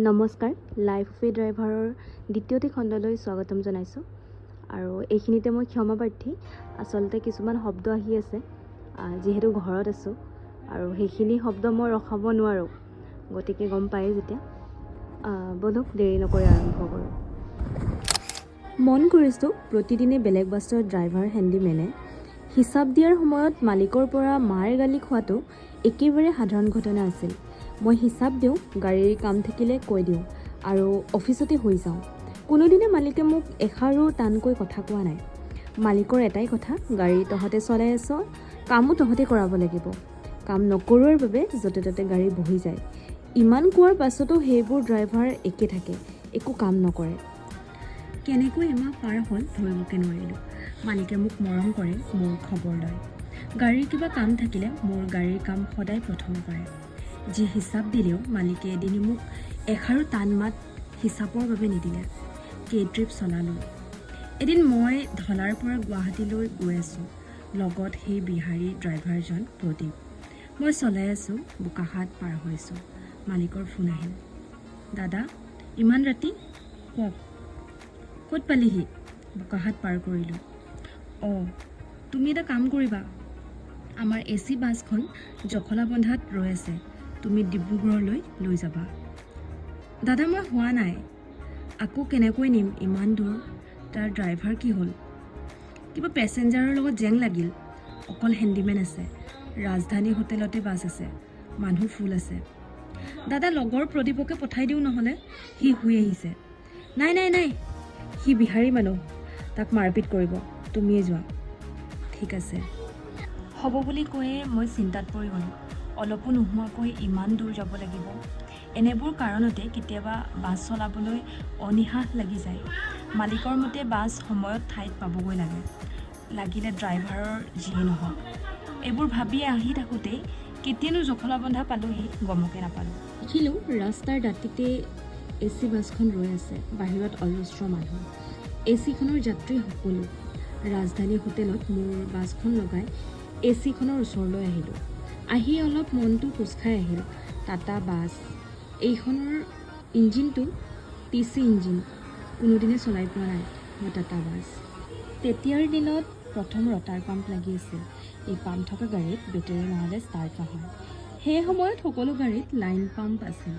নমস্কাৰ, লাইফ ৱে ড্ৰাইভাৰৰ দ্বিতীয়টি খণ্ডলৈ স্বাগতম জনাইছোঁ। আৰু এইখিনিতে মই ক্ষমাপ্ৰাৰ্থী, আচলতে কিছুমান শব্দ আহি আছে যিহেতু ঘৰত আছোঁ আৰু সেইখিনি শব্দ মই ৰখাব নোৱাৰোঁ, গতিকে গম পায়েই যেতিয়া বলক দেৰি নকৰি আৰম্ভ কৰোঁ। মন কৰিছোঁ প্ৰতিদিনে বেলেগ বাছৰ ড্ৰাইভাৰ হেণ্ডিমেনে হিচাপ দিয়াৰ সময়ত মালিকৰ পৰা মাৰ গালি খোৱাটো একেবাৰে সাধাৰণ ঘটনা আছিল। মই হিচাপ দিওঁ, গাড়ীৰ কাম থাকিলে কৈ দিওঁ আৰু অফিচতে হৈ যাওঁ। কোনোদিনে মালিকে মোক এষাৰো টানকৈ কথা কোৱা নাই। মালিকৰ এটাই কথা, গাড়ী তহঁতে চলাই আছ, কামো তহঁতে কৰাব লাগিব। কাম নকৰোৱাৰ বাবে য'তে ত'তে গাড়ী বহি যায়। ইমান কোৱাৰ পাছতো সেইবোৰ ড্ৰাইভাৰ একে থাকে, একো কাম নকৰে। কেনেকৈ এমাহ পাৰ হ'ল ধৰিবকে নোৱাৰিলোঁ। মালিকে মোক মৰম কৰে, মোৰ খবৰ লয়। গাড়ীৰ কিবা কাম থাকিলে মোৰ গাড়ীৰ কাম সদায় প্ৰথমে কৰে। যি হিচাপ দিলেও মালিকে এদিন মোক এষাৰো টান মাত হিচাপৰ বাবে নিদিলে। ট্ৰিপ চলালোঁ। এদিন মই ধলাৰ পৰা গুৱাহাটীলৈ গৈ আছোঁ, লগত সেই বিহাৰী ড্ৰাইভাৰজন প্ৰদীপ। মই চলাই আছোঁ, বোকাখাট পাৰ হৈছোঁ। মালিকৰ ফোন আহিল। দাদা, ইমান ৰাতি? কওক। ক'ত পালিহি? বোকাখাট পাৰ কৰিলোঁ। অঁ, তুমি এটা কাম কৰিবা, আমাৰ AC বাছখন জখলাবন্ধাত ৰৈ আছে, তুমি ডিব্ৰুগড়লৈ লৈ যাবা। দাদা, মই হোৱা নাই, আকৌ কেনেকৈ নিম ইমান দূৰ? তাৰ ড্ৰাইভাৰ কি হ'ল? কিবা পেছেঞ্জাৰৰ লগত জেং লাগিল। অকল হেণ্ডিমেন আছে। ৰাজধানী হোটেলতে বাছ আছে, মানুহ ফুল আছে। দাদা, লগৰ প্ৰদীপকে পঠাই দিওঁ নহ'লে, সি শুই আহিছে। নাই নাই নাই, সি বিহাৰী মানুহ, তাক মাৰপিট কৰিব, তুমিয়ে যোৱা। ঠিক আছে, হ'ব বুলি কৈয়ে মই চিন্তাত পৰি গ'লোঁ। অলপো নোহোৱাকৈ ইমান দূৰ যাব লাগিব। এনেবোৰ কাৰণতে কেতিয়াবা বাছ চলাবলৈ অনীহা লাগি যায়। মালিকৰ মতে বাছ সময়ত ঠাইত পাবগৈ লাগে, লাগিলে ড্ৰাইভাৰৰ যিয়ে নহওক। এইবোৰ ভাবিয়ে আহি থাকোঁতেই কেতিয়ানো জখলাবন্ধা পালোহি গমকে নাপালোঁ। দেখিলোঁ ৰাস্তাৰ দাঁতিতে AC বাছখন ৰৈ আছে, বাহিৰত অজস্ৰ মানুহ। ACখনৰ যাত্ৰী সকলো। ৰাজধানী হোটেলত মোৰ বাছখন লগাই ACখনৰ ওচৰলৈ আহিলোঁ। আহি অলপ মনটো কোচ খাই আহিল। টাটা বাছ, এইখনৰ ইঞ্জিনটো TC ইঞ্জিন, কোনোদিনে চলাই পোৱা নাই মই টাটা বাছ। তেতিয়াৰ দিনত প্ৰথম ৰটাৰ পাম্প লাগি আছিল। এই পাম্প থকা গাড়ীত বেটেৰী নহ'লে ষ্টাৰ্ট নহয়। সেই সময়ত সকলো গাড়ীত লাইন পাম্প আছিল।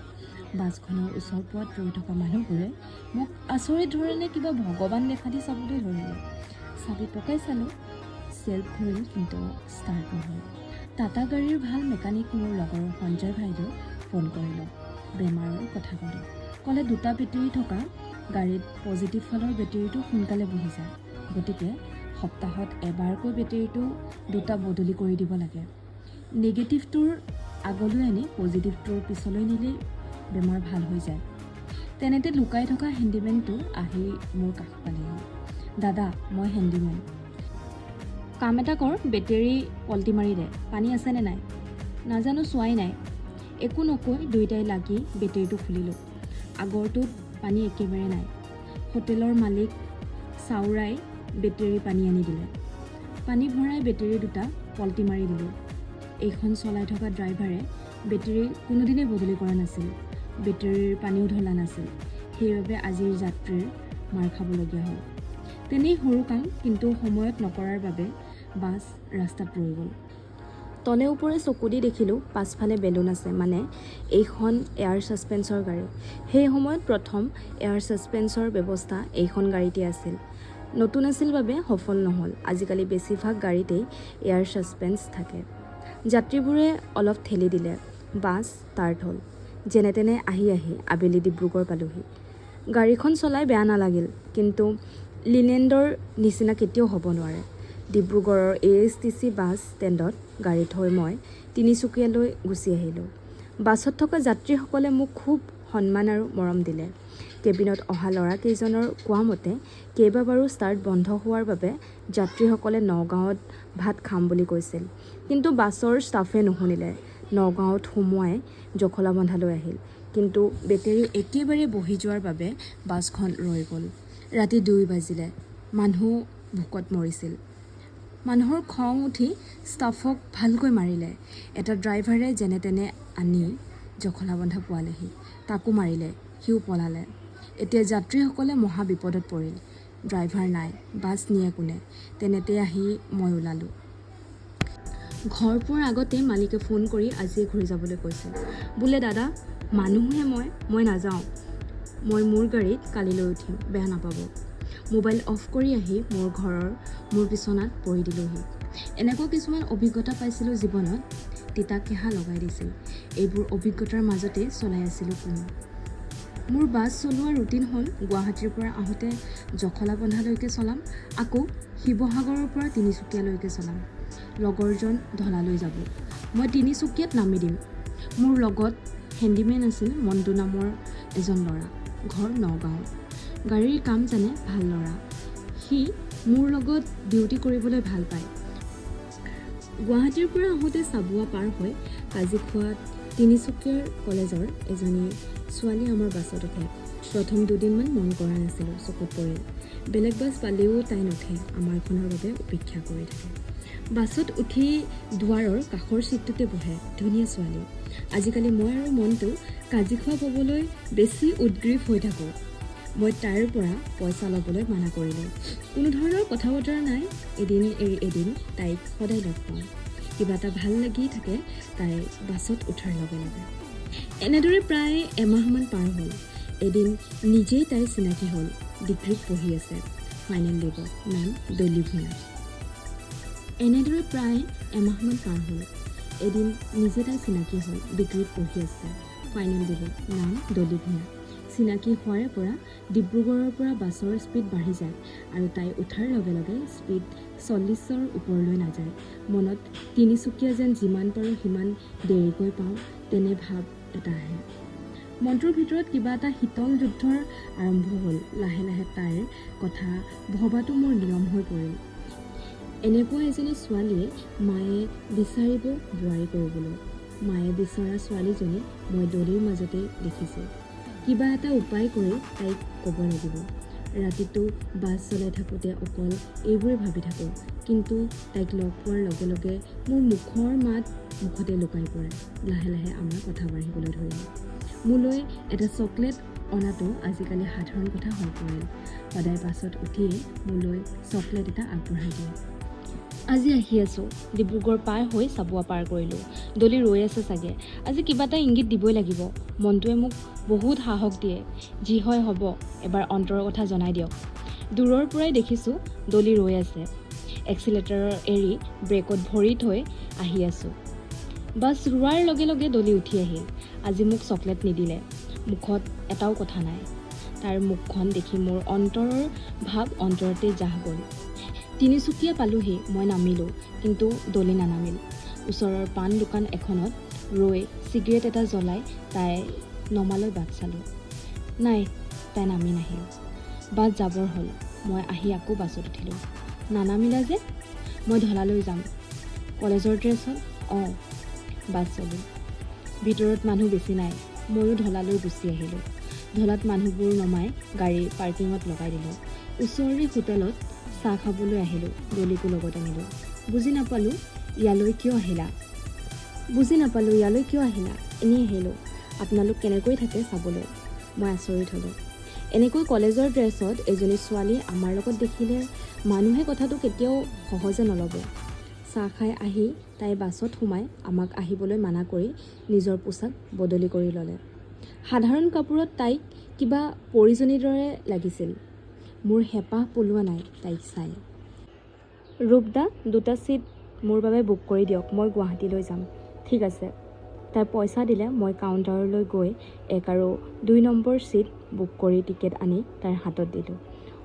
বাছখনৰ ওচৰ পোৱাত ৰৈ থকা মানুহবোৰে মোক আচৰিত ধৰণে কিবা ভগৱান দেখা দি চাবলৈ ধৰিলে। চাবি পকাই চালোঁ, চেল্ফ ঘূৰিল কিন্তু ষ্টাৰ্ট নহ'ল। টাটা গাড়ীৰ ভাল মেকানিক মোৰ লগৰ সঞ্জয় ভাইলৈ ফোন কৰিলোঁ। বেমাৰৰ কথা ক'লে দুটা বেটেৰী থকা গাড়ীত পজিটিভ ফালৰ বেটেৰীটো সোনকালে বহি যায়, গতিকে সপ্তাহত এবাৰকৈ বেটেৰীটো দুটা বদলি কৰি দিব লাগে। নিগেটিভটোৰ আগলৈ আনি পজিটিভটোৰ পিছলৈ নিলেই বেমাৰ ভাল হৈ যায়। তেনেতে লুকাই থকা হেণ্ডিমেনটো আহি মোৰ কাষ পালেহি। দাদা, মই হেণ্ডিমেন। কাম এটা কৰ, বেটেৰী পল্টি মাৰি দে। পানী আছেনে নাই? নাজানো, চোৱাই নাই। একো নকৈ দুয়োটাই লাগি বেটেৰীটো খুলিলোঁ। আগৰটোত পানী একেবাৰে নাই। হোটেলৰ মালিক চাউৰাই বেটেৰী পানী আনি দিলে। পানী ভৰাই বেটেৰী দুটা পল্টি মাৰি দিলোঁ। এইখন চলাই থকা ড্ৰাইভাৰে বেটেৰী কোনোদিনেই বদলি কৰা নাছিল, বেটেৰীৰ পানীও ঢলা নাছিল। সেইবাবে আজিৰ যাত্ৰীৰ মাৰ খাবলগীয়া হ'ল। তেনেই সৰু কাম, কিন্তু সময়ত নকৰাৰ বাবে বাছ ৰাস্তাত ৰৈ গ'ল। তলে ওপৰে চকু দি দেখিলোঁ পাছফালে বেলুন আছে, মানে এইখন এয়াৰ ছাছপেঞ্চৰ গাড়ী। সেই সময়ত প্ৰথম এয়াৰ ছাছপেঞ্চৰ ব্যৱস্থা এইখন গাড়ীতে আছিল। নতুন আছিল বাবে সফল নহ'ল। আজিকালি বেছিভাগ গাড়ীতেই এয়াৰ ছাছপেঞ্চ থাকে। যাত্ৰীবোৰে অলপ ঠেলি দিলে, বাছ ষ্টাৰ্ট হ'ল। যেনে তেনে আহি আবেলি ডিব্ৰুগড় পালোহি। গাড়ীখন চলাই বেয়া নালাগিল, কিন্তু লিনেণ্ডৰ নিচিনা কেতিয়াও হ'ব নোৱাৰে। ডিব্ৰুগড়ৰ ASTC বাছ ষ্টেণ্ডত গাড়ী থৈ মই তিনিচুকীয়ালৈ গুচি আহিলোঁ। বাছত থকা যাত্ৰীসকলে মোক খুব সন্মান আৰু মৰম দিলে। কেবিনত অহা ল'ৰাকেইজনৰ কোৱা মতে কেইবাবাৰো ষ্টাৰ্ট বন্ধ হোৱাৰ বাবে যাত্ৰীসকলে নগাঁৱত ভাত খাম বুলি কৈছিল, কিন্তু বাছৰ ষ্টাফে নুশুনিলে। নগাঁৱত সোমোৱাই জখলাবন্ধালৈ আহিল, কিন্তু বেটেৰী একেবাৰে বহি যোৱাৰ বাবে বাছখন ৰৈ গ'ল। ৰাতি 2 বাজিলে। মানুহ ভোকত মৰিছিল। মানুহৰ খং উঠি ষ্টাফক ভালকৈ মাৰিলে। এটা ড্ৰাইভাৰে যেনে তেনে আনি জখলাবন্ধা পোৱালেহি, তাকো মাৰিলে। সিও পলালে। এতিয়া যাত্ৰীসকলে মহা বিপদত পৰিল। ড্ৰাইভাৰ নাই, বাছ নিয়ে কোনে? তেনেতে আহি মই ওলালোঁ। ঘৰ পোৱাৰ আগতে মালিকে ফোন কৰি আজিয়ে ঘূৰি যাবলৈ কৈছিল। বোলে দাদা, মানুহহে মই নাযাওঁ। মই মোৰ গাড়ীত কালিলৈ উঠিম, বেয়া নাপাব। মোবাইল অফ কৰি আহি মোৰ বিচনাত পৰি দিলোঁহি। এনেকুৱা কিছুমান অভিজ্ঞতা পাইছিলোঁ জীৱনত, তিতা কেহা লগাই দিছিল। এইবোৰ অভিজ্ঞতাৰ মাজতে চলাই আছিলোঁ কোনো। মোৰ বাছ চলোৱাৰ ৰুটিন হ'ল গুৱাহাটীৰ পৰা আহোঁতে জখলাবন্ধালৈকে চলাম, আকৌ শিৱসাগৰৰ পৰা তিনিচুকীয়ালৈকে চলাম। লগৰজন ঢলালৈ যাব, মই তিনিচুকীয়াত নামি দিম। মোৰ লগত হেণ্ডিমেন আছিল মণ্টু নামৰ এজন ল'ৰা, ঘৰ নগাঁও। গাড়ীৰ কাম জানে, ভাল ল'ৰা। সি মোৰ লগত ডিউটি কৰিবলৈ ভাল পায়। গুৱাহাটীৰ পৰা আহোঁতে চাবুৱা পাৰ হৈ কাজিখোৱাত তিনিচুকীয়াৰ কলেজৰ এজনী ছোৱালী আমাৰ বাছত উঠে। প্ৰথম দুদিনমান মন কৰা নাছিলোঁ, চকুত পৰিল। বেলেগ বাছ পালেও তাই নুঠে, আমাৰখনৰ বাবে অপেক্ষা কৰি থাকে। বাছত উঠি দুৱাৰৰ কাষৰ ছিটটোতে বহে, ধুনীয়া ছোৱালী। আজিকালি মই আৰু মনটো কাজিখোৱা পাবলৈ বেছি উদ্গ্ৰীৱ হৈ থাকোঁ। মই তাইৰ পৰা পইচা ল'বলৈ মানা কৰিলোঁ। কোনো ধৰণৰ কথা বতৰা নাই। এদিন এৰি এদিন তাইক সদায় লগ পাওঁ। কিবা এটা ভাল লাগি থাকে তাই বাছত উঠাৰ লগে লগে। এনেদৰে প্ৰায় এমাহমান পাৰ হ'ল। এদিন নিজেই তাইৰ চিনাকি হ'ল। ডিগ্ৰীত পঢ়ি আছে, ফাইনেল দিব, নাম দলি ভূঞা। এনেদৰে প্ৰায় এমাহমান পাৰ হ'ল। এদিন নিজে তাই চিনাকি হ'ল, ডিগ্ৰীত পঢ়ি আছে, ফাইনেল দিব, নাম দলি ভূঞা। চিনাকি হোৱাৰে পৰা ডিব্ৰুগড়ৰ পৰা বাছৰ স্পীড বাঢ়ি যায় আৰু তাই উঠাৰ লগে লগে স্পীড 40ৰ ওপৰলৈ নাযায়। মনত তিনিচুকীয়া যেন যিমান পাৰোঁ সিমান দেৰিকৈ পাওঁ, তেনে ভাৱ এটা আহে। মনটোৰ ভিতৰত কিবা এটা শীতল যুদ্ধৰ আৰম্ভ হ'ল। লাহে লাহে তাইৰ কথা ভবাটো মোৰ নিয়ম হৈ পৰিল। এনেকুৱা এজনী ছোৱালীয়ে মায়ে বিচাৰিব বোৱাৰী কৰিবলৈ। মায়ে বিচৰা ছোৱালীজনী মই দলিৰ মাজতে দেখিছোঁ। কিবা এটা উপায় কৰি তাইক ক'ব লাগিব। ৰাতিটো বাছ চলাই থাকোঁতে অকল এইবোৰে ভাবি থাকোঁ, কিন্তু তাইক লগ পোৱাৰ লগে লগে মোৰ মুখৰ মাত মুখতে লুকাই পৰে। লাহে লাহে আমাৰ কথা বাঢ়িবলৈ ধৰিলে। মোলৈ এটা চকলেট অনাটো আজিকালি সাধাৰণ কথা হৈ পৰিল। সদায় বাছত উঠিয়ে মোলৈ চকলেট এটা আগবঢ়াই দিয়ে। আজি আহি আছোঁ, ডিব্ৰুগড় পাৰ হৈ চাবুৱা পাৰ কৰিলোঁ। দলি ৰৈ আছে চাগে, আজি কিবা এটা ইংগিত দিবই লাগিব। মনটোৱে মোক বহুত সাহস দিয়ে। যি হয় হ'ব, এবাৰ অন্তৰৰ কথা জনাই দিয়ক। দূৰৰ পৰাই দেখিছোঁ দলি ৰৈ আছে। এক্সিলেটাৰ এৰি ব্ৰেকত ভৰি থৈ আহি আছোঁ। বাছ ৰোৱাৰ লগে লগে দলি উঠি আহিল। আজি মোক চকলেট নিদিলে, মুখত এটাও কথা নাই। তাৰ মুখখন দেখি মোৰ অন্তৰৰ ভাৱ অন্তৰতে জাহ গ'ল। তিনিচুকীয়া পালোহি, মই নামিলোঁ, কিন্তু দলি নানামিল। ওচৰৰ পাণ দোকান এখনত ৰৈ চিগাৰেট এটা জ্বলাই তাই নমালৈ বাট চালোঁ। নাই, তাই নামি নাহিল। বাছ যাবৰ হ'ল। মই আহি আকৌ বাছত উঠিলোঁ। নানামিলা যে? মই ঢলালৈ যাম। কলেজৰ ড্ৰেছত? অঁ। বাছ চলিল। ভিতৰত মানুহ বেছি নাই। ময়ো ঢলালৈ গুচি আহিলোঁ। ঢলাত মানুহবোৰ নমাই গাড়ী পাৰ্কিঙত লগাই দিলোঁ। ওচৰৰে হোটেলত চাহ খাবলৈ আহিলোঁ। দলিকো লগত আনিলোঁ। বুজি নাপালোঁ ইয়ালৈ কিয় আহিলা? এনেই আহিলোঁ। আপোনালোক কেনেকৈ থাকে চাবলৈ। মই আচৰিত হ'লোঁ। এনেকৈ কলেজৰ ড্ৰেছত এজনী ছোৱালী আমাৰ লগত দেখিলে মানুহে কথাটো কেতিয়াও সহজে নল'ব। চাহ খাই আহি তাই বাছত সোমাই আমাক আহিবলৈ মানা কৰি নিজৰ পোছাক বদলি কৰি ল'লে। সাধাৰণ কাপোৰত তাইক কিবা পৰিজনীৰ দৰে লাগিছিল। মোৰ হেঁপাহ পলোৱা নাই তাইক চাই। ৰূপদা, 2টা ছিট মোৰ বাবে বুক কৰি দিয়ক, মই গুৱাহাটীলৈ যাম। ঠিক আছে। তাই পইচা দিলে। মই কাউণ্টাৰলৈ গৈ 1 আৰু 2 নম্বৰ ছিট বুক কৰি টিকেট আনি তাইৰ হাতত দিলোঁ।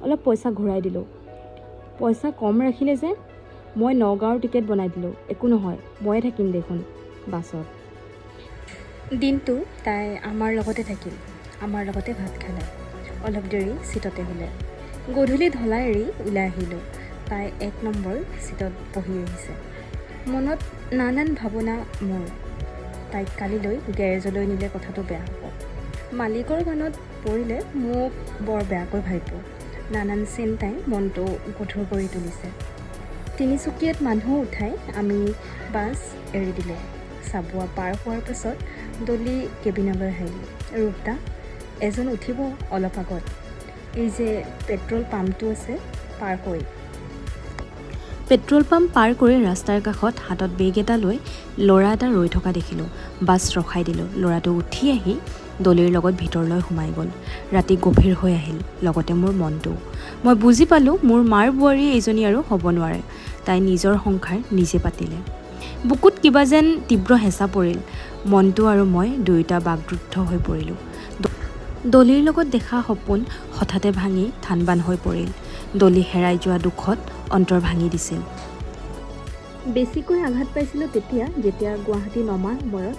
অলপ পইচা ঘূৰাই দিলোঁ। পইচা কম ৰাখিলে যে? মই নগাঁৱৰ টিকেট বনাই দিলোঁ। একো নহয়, ময়ে থাকিম দেখোন বাছত। দিনটো তাই আমাৰ লগতে থাকিল, আমাৰ লগতে ভাত খালে। অলপ দেৰি ছিটতে শুলে। গধূলি ঢলা এৰি ওলাই আহিলোঁ। তাই 1 নম্বৰ ছিটত বহি আহিছে। মনত নানান ভাৱনা মোৰ। তাইক কালিলৈ গেৰেজলৈ নিলে কথাটো বেয়া হ'ব। মালিকৰ কাণত পৰিলে মোক বৰ বেয়াকৈ ভাবিব। নানান চিন্তাই মনটো গধুৰ কৰি তুলিছে। তিনিচুকীয়াত মানুহ উঠাই আমি বাছ এৰি দিলোঁ। চাবুৱা পাৰ হোৱাৰ পাছত দলি কেবিনলৈ আহিলোঁ। ৰূপদা, এজন উঠিব অলপ আগত। এই যে পেট্ৰল পাম্পটো আছে পাৰ কৰি। পেট্ৰল পাম্প পাৰ কৰি ৰাস্তাৰ কাষত হাতত বেগ এটা লৈ ল'ৰা এটা ৰৈ থকা দেখিলোঁ। বাছ ৰখাই দিলোঁ। ল'ৰাটো উঠি আহি ডলিৰ লগত ভিতৰলৈ সোমাই গ'ল। ৰাতি গভীৰ হৈ আহিল, লগতে মোৰ মনটো। মই বুজি পালোঁ মোৰ মাৰ বোৱাৰী এইজনী আৰু হ'ব নোৱাৰে। তাই নিজৰ সংসাৰ নিজে পাতিলে। বুকুত কিবা যেন তীব্ৰ হেঁচা পৰিল। মনটো আৰু মই দুয়োটা বাগৰুদ্ধ হৈ পৰিলোঁ। ডলিৰ লগত দেখা সপোন হঠাতে ভাঙি থানবান হৈ পৰিল। ডলি হেৰাই যোৱা দুখত অন্তৰ ভাঙি দিছিল। বেছিকৈ আঘাত পাইছিলোঁ যেতিয়া গুৱাহাটী নমা সময়ত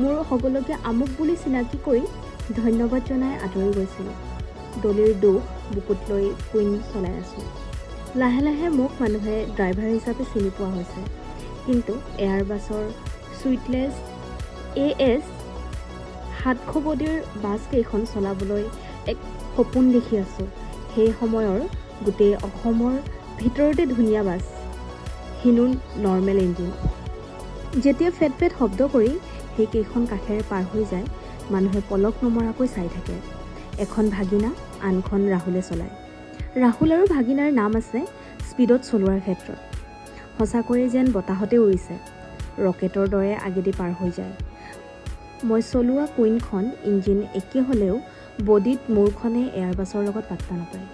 মোৰ সকলোকে আমুক বুলি চিনাকি কৰি ধন্যবাদ জনাই আঁতৰি গৈছিলোঁ। ডলিৰ দুখ বুকুত লৈ কুইন চলাই আছোঁ। লাহে লাহে মোক মানুহে ড্ৰাইভাৰ হিচাপে চিনি পোৱা হৈছে। কিন্তু এয়াৰবাছৰ চুইটলেছ AS 700 বডিৰ বাছকেইখন চলাবলৈ এক সপোন দেখি আছোঁ। সেই সময়ৰ গোটেই অসমৰ ভিতৰতে ধুনীয়া বাছ, হিনো নৰ্মেল ইঞ্জিন। যেতিয়া ফেট ফেট শব্দ কৰি সেইকেইখন কাষেৰে পাৰ হৈ যায়, মানুহে পলক নমৰাকৈ চাই থাকে। এখন ভাগিনা, আনখন ৰাহুলে চলায়। ৰাহুল আৰু ভাগিনাৰ নাম আছে স্পীডত চলোৱাৰ ক্ষেত্ৰত। সঁচাকৈয়ে যেন বতাহতে উৰিছে, ৰকেটৰ দৰে আগেদি পাৰ হৈ যায়। মই চলোৱা কুইনখন ইঞ্জিন একে হ'লেও বডিত মোৰখনে এয়াৰবাছৰ লগত পাত্তা নাপায়।